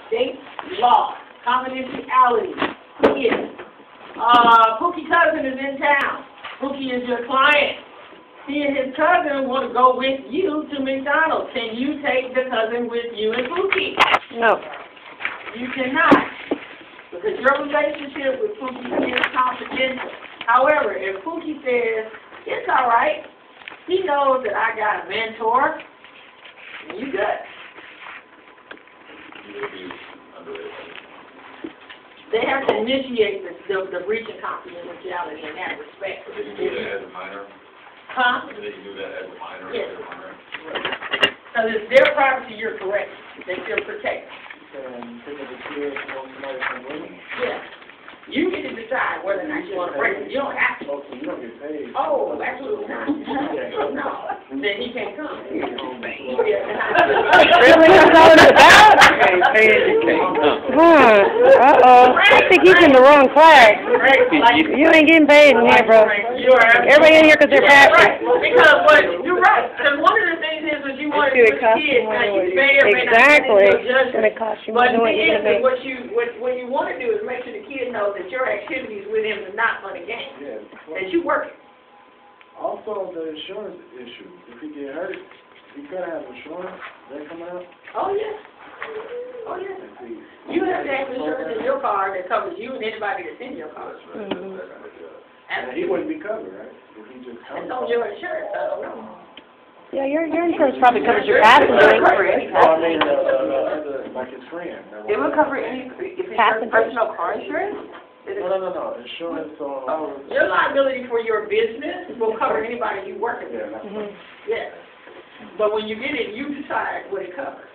State law. Confidentiality. Yes. Pookie cousin is in town. Pookie is your client. He and his cousin want to go with you to McDonald's. Can you take the cousin with you and Pookie? No. You cannot. Because your relationship with Pookie is confidential. However, if Pookie says, it's all right, he knows that I got a mentor, you good. They have to initiate the breach of confidentiality in that respect. So they can do that as a minor? Huh? They can do that as a minor? Yes. As a minor? Because it's their privacy, you're correct. That you're protected. Yeah. You get to decide whether or not you want to break it. You don't have to. Oh, so you don't get paid. Oh, absolutely not. No. Then he can't come. Really? That's all it's about? Uh-oh. I think he's in the wrong class. You ain't getting paid in here, bro. Everybody in here because they're passionate. Because you're right. Because one of the things is when you want to do with kids, now you may or may not Exactly. get into a It's going to judgment. cost you But more than the what thing you're is, going to make. what you want to do is make sure the kid knows that your activities with him is not fun and games. Yeah. That you working. Also, the insurance issue. If he get hurt, he gotta have insurance. That come out. Oh, yeah. Oh, yeah. And see. You have to have insurance in your car that covers you and anybody that's in your car. Mm-hmm. And he wouldn't be covered, right? If he just It's on your insurance, I don't know. Yeah, your insurance probably covers your passenger. I mean, like his friend. It would cover any, if it's your personal car insurance? No. Insurance on. Your liability for your business will cover anybody you work with. Yeah, that's right. Yes. But when you get it, you decide what it covers.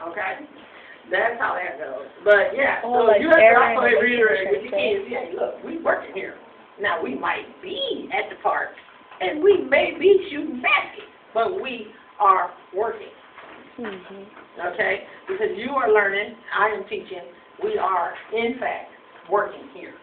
Okay? That's how that goes. But yeah, Oh, so like you have to Aaron also and reiterate with your Patricia kids, yeah, look, we working here. Now we might be at the park and we may be shooting baskets, but we are working. Okay? Because you are learning, I am teaching, we are in fact working here.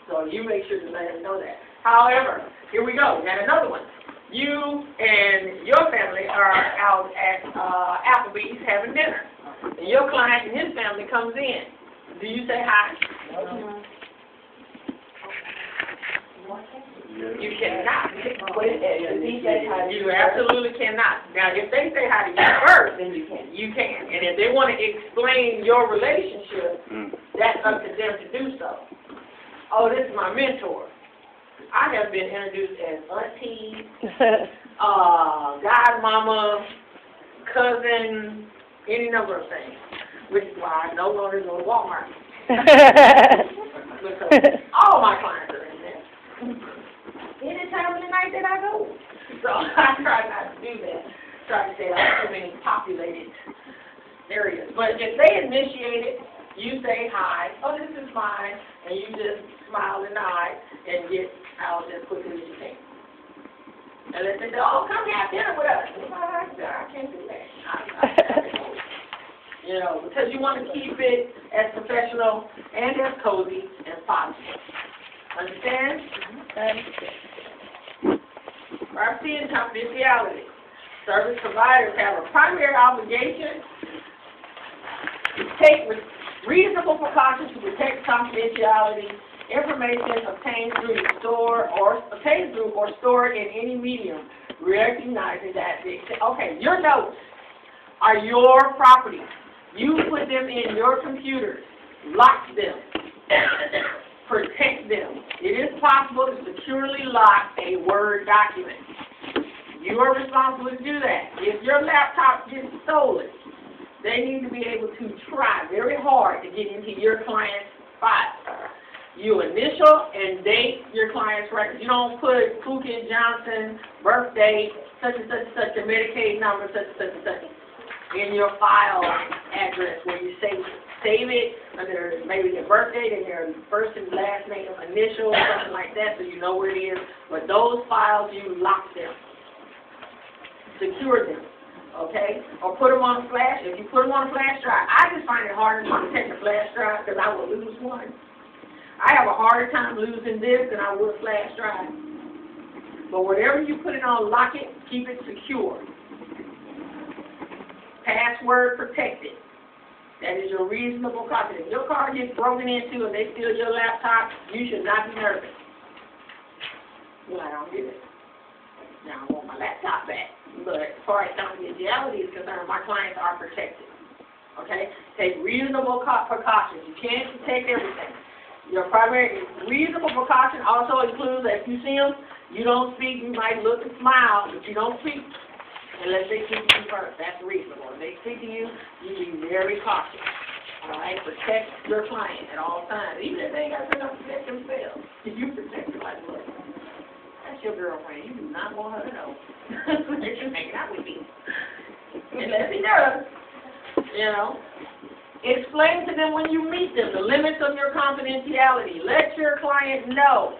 So you make sure to let them know that. However, here we go. Got another one. You and your family are out at Applebee's having dinner. And your client and his family comes in. Do you say hi? You cannot. You absolutely cannot. Now, if they say hi to you first, then you can. You can. And if they want to explain your relationship, that's up to them to do so. Oh, this is my mentor. I have been introduced as auntie, godmama, cousin, any number of things, which is why I no longer go to Walmart. Because all my clients are in there. Any time of the night that I go. So I try not to do that. Try to stay out of too many populated areas. But if they initiate it, you say hi, oh, this is mine, and you just smile and nod and get out as quickly as you can. And let them say, oh, come have dinner with us. I can't do that. You know, because you want to keep it as professional and as cozy as possible. Understand? Privacy and confidentiality. Service providers have a primary obligation to take reasonable precautions to protect confidentiality. Information obtained through or stored in any medium, recognizing that your notes are your property. You put them in your computers, lock them, protect them. It is possible to securely lock a Word document. You are responsible to do that. If your laptop gets stolen, they need to be able to try very hard to get into your client's file. You initial and date your client's records. You don't put Pookie Johnson, birth date, such and such and such, your Medicaid number, such and such and such, in your file address where you save it. Save it under maybe their birth date and their first and last name, initial, something like that, so you know where it is. But those files, you lock them. Secure them. Okay? Or put them on a flash. If you put them on a flash drive, I just find it harder to protect a flash drive because I will lose one. I have a harder time losing this than I would flash drive. But whatever you put it on, lock it, keep it secure. Password protected. That is your reasonable caution. If your car gets broken into and they steal your laptop, you should not be nervous. You're like, I don't get it. Now I want my laptop back. But as far as confidentiality is concerned, my clients are protected. Okay? Take reasonable precautions. You can't protect everything. Your primary reasonable precaution also includes that if you see them, you don't speak. You might look and smile, but you don't speak unless they speak to you first. That's reasonable. If they speak to you, you be very cautious. All right? Protect your client at all times, even if they ain't got enough to protect themselves. If you protect your client, look, that's your girlfriend. You do not want her to know that you're hanging out with me. Unless he does, you know. Explain to them when you meet them the limits of your confidentiality. Let your client know.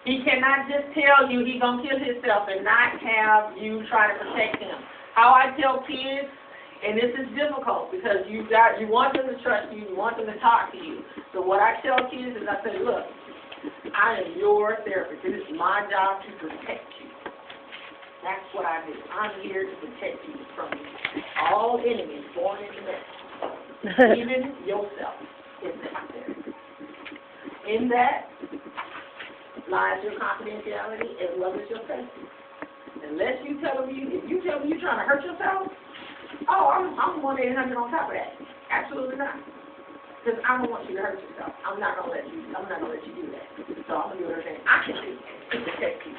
He cannot just tell you he's going to kill himself and not have you try to protect him. How I tell kids, and this is difficult because you want them to trust you, you want them to talk to you. So what I tell kids is I say, look, I am your therapist. It is my job to protect you. That's what I do. I'm here to protect you from all enemies born into that. Even yourself is out there. In that lies your confidentiality as well as your safety. Unless you tell them if you tell them you're trying to hurt yourself, oh, I'm 1-800 on top of that. Absolutely not. Because I don't want you to hurt yourself. I'm not gonna let you do that. So I'm gonna do everything I can do to protect you.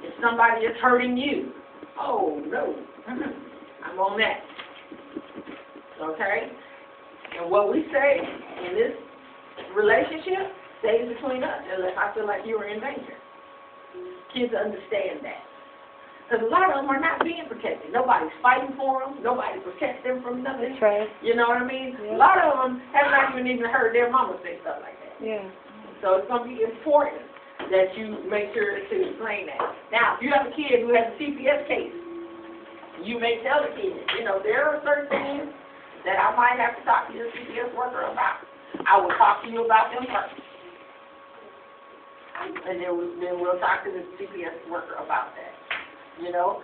If somebody is hurting you, oh no, I'm on that. Okay? And what we say in this relationship stays between us unless I feel like you are in danger. Kids understand that. Because a lot of them are not being protected. Nobody's fighting for them. Nobody protects them from nothing. That's right. You know what I mean? Yeah. A lot of them have not even heard their mama say stuff like that. Yeah. So it's going to be important that you make sure to explain that. Now, if you have a kid who has a CPS case, you may tell the kid, you know, there are certain things that I might have to talk to your CPS worker about. I will talk to you about them first. And then we'll talk to the CPS worker about that. You know,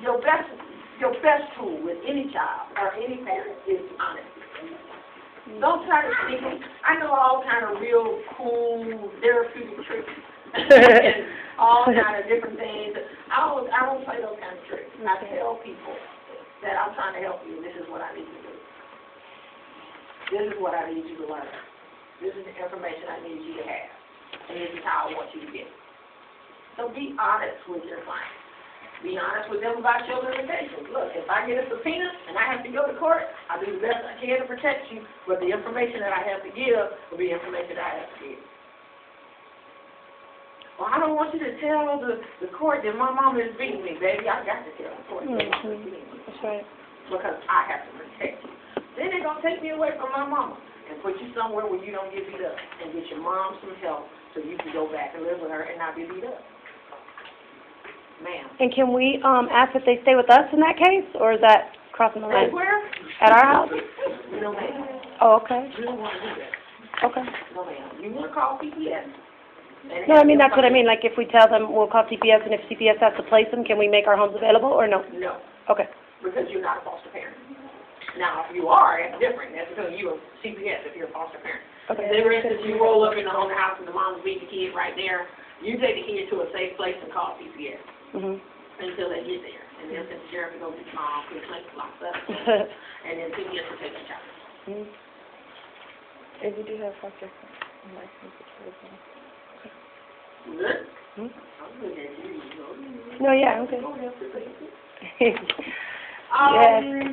your best tool with any child or any parent is honesty. Don't try to sneak them. I know all kind of real cool therapeutic tricks and all kind of different things. I don't play those kind of tricks. I tell people that I'm trying to help you. This is what I need to do. This is what I need you to learn. This is the information I need you to have. And this is how I want you to get it. So be honest with your clients. Be honest with them about your limitations. Look, if I get a subpoena and I have to go to court, I'll do the best I can to protect you, but the information that I have to give will be information that I have to give. Well, I don't want you to tell the court that my mama is beating me, baby. I got to tell the court that my mama is beating me. That's right. Because I have to protect you. Then they're going to take me away from my mama and put you somewhere where you don't get beat up and get your mom some help so you can go back and live with her and not be beat up. Ma'am. And can we ask if they stay with us in that case, or is that crossing the line? Where? At our house? No, ma'am. Oh, okay. You don't want to do that. Okay. No, ma'am. You want to call CPS. No, I mean, that's what I mean. Like, if we tell them we'll call CPS, and if CPS has to place them, can we make our homes available, or no? No, Okay. because you're not a foster parent. Now, if you are, that's different. That's because you're a CPS if you're a foster parent. Okay. Say, for instance, you roll up in the haunted house and the mom's beating the kid right there. You take the kid to a safe place and call CPS. Until they get there. And then send the sheriff to go get mom, get locked up. And then CPS will take the child. And we do have foster license. Good? I'm good at you. No, yeah, okay.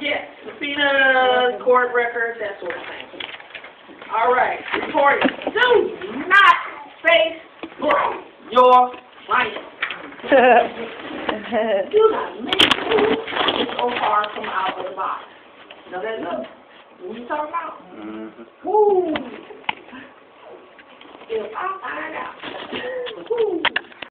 Yes, subpoenas, court records, that sort of thing. All right, reporting. Do not Facebook your client. Do not make it so far from out of the box. Now that look, what you talking about? Woo! If I find out, woo!